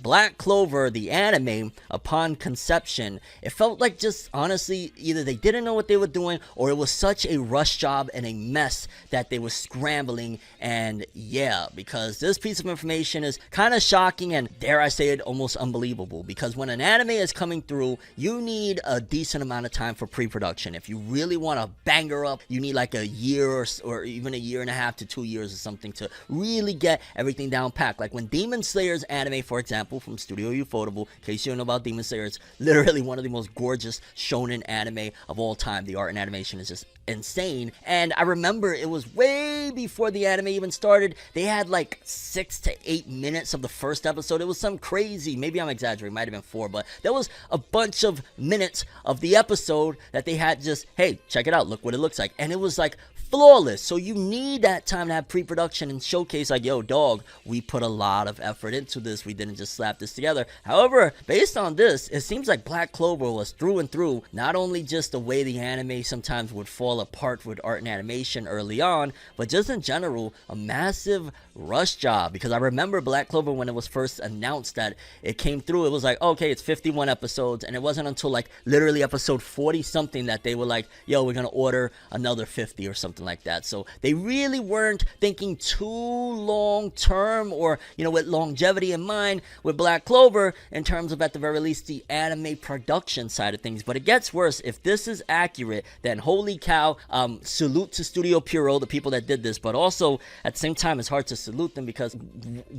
Black Clover, the anime, upon conception, it felt like just honestly either they didn't know what they were doing or it was such a rush job and a mess that they were scrambling. And yeah, because this piece of information is kind of shocking and, dare I say it, almost unbelievable, because when an anime is coming through, you need a decent amount of time for pre-production. If you really want to bang her up, you need like a year or even a year and a half to 2 years or something to really get everything down packed. Like when Demon Slayer's anime, for example, from Studio Ufotable, in case you don't know about Demon Slayer, it's literally one of the most gorgeous shonen anime of all time. The art and animation is just insane. And I remember it was way before the anime even started. They had like 6 to 8 minutes of the first episode. It was some crazy, maybe I'm exaggerating, might have been 4, but there was a bunch of minutes of the episode that they had just, hey, check it out, look what it looks like. And it was like flawless. So you need that time to have pre-production and showcase like, yo, dog, we put a lot of effort into this. We didn't just slap this together. However, based on this, it seems like Black Clover was through and through not only just the way the anime sometimes would fall apart with art and animation early on, but just in general, a massive rush job. Because I remember Black Clover when it was first announced that it came through, it was like, okay, it's 51 episodes, and it wasn't until like literally episode 40 something that they were like, yo, we're gonna order another 50 or something like that. So they really weren't thinking too long term, or with longevity in mind with Black Clover in terms of, at the very least, the anime production side of things. But it gets worse. If this is accurate, then holy cow, salute to Studio Pierrot, the people that did this, but also at the same time it's hard to salute them because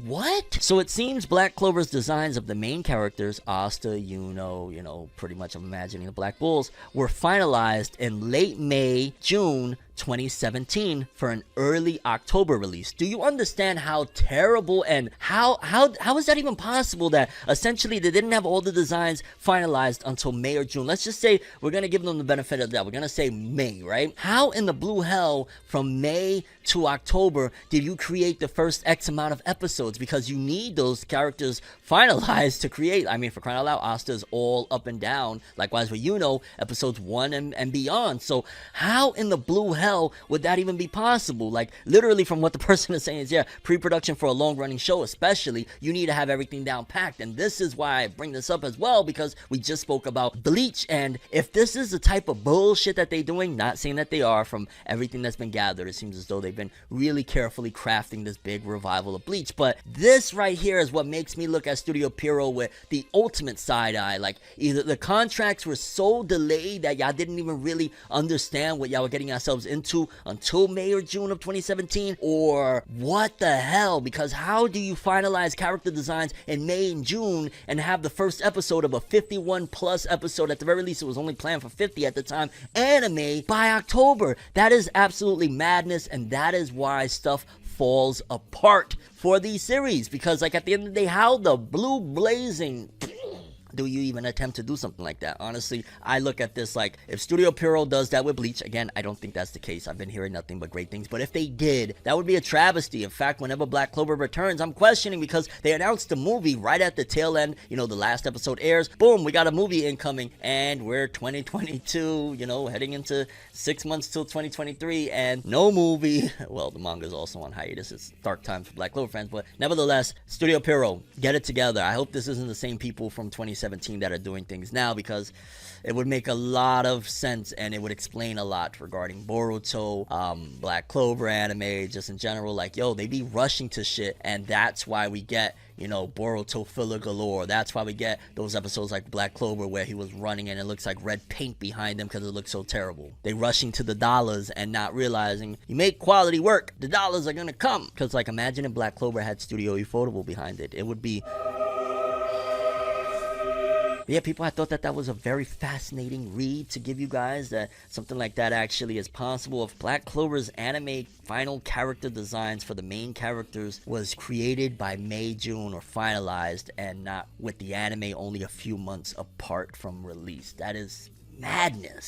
what? So it seems Black Clover's designs of the main characters, Asta, pretty much I'm imagining the Black Bulls, were finalized in late May, June 2017 for an early October release. Do you understand how terrible and how is that even possible that essentially they didn't have all the designs finalized until May or June? Let's just say we're going to give them the benefit of that. We're going to say May, right? How in the blue hell from May to October did you create the first X amount of episodes? Because you need those characters finalized to create. I mean, for crying out loud, Asta's all up and down. Likewise with episodes 1 and beyond. So how in the blue hell would that even be possible? Like literally from what the person is saying is, yeah, pre-production for a long-running show especially, you need to have everything down packed. And this is why I bring this up as well, because we just spoke about Bleach, and if this is the type of bullshit that they're doing, not saying that they are, from everything that's been gathered, it seems as though they've been really carefully crafting this big revival of Bleach. But this right here is what makes me look at Studio Pierrot with the ultimate side eye. Like either the contracts were so delayed that y'all didn't even really understand what y'all were getting yourselves into until May or June of 2017, or what the hell? Because how do you finalize character designs in May and June and have the first episode of a 51 plus episode, at the very least it was only planned for 50 at the time, anime by October? That is absolutely madness, and that is why stuff falls apart for these series. Because like at the end of the day, how the blue blazing do you even attempt to do something like that? Honestly, I look at this like, if Studio Pierrot does that with Bleach, again, I don't think that's the case. I've been hearing nothing but great things. But if they did, that would be a travesty. In fact, whenever Black Clover returns, I'm questioning, because they announced the movie right at the tail end. The last episode airs. Boom, we got a movie incoming. And we're 2022, heading into 6 months till 2023. And no movie. Well, the manga's also on hiatus. It's dark times for Black Clover fans. But nevertheless, Studio Pierrot, get it together. I hope this isn't the same people from 2017 that are doing things now, because it would make a lot of sense and it would explain a lot regarding Boruto, Black Clover anime, just in general. Like, yo, they be rushing to shit, and that's why we get Boruto filler galore. That's why we get those episodes like Black Clover where he was running and it looks like red paint behind him because it looks so terrible. They rushing to the dollars and not realizing you make quality work, the dollars are gonna come. Because like, imagine if Black Clover had Studio Ufotable behind it. It would be... Yeah, people, I thought that was a very fascinating read to give you guys, that something like that actually is possible. If Black Clover's anime final character designs for the main characters was created by May, June, or finalized, and not with the anime only a few months apart from release, that is madness.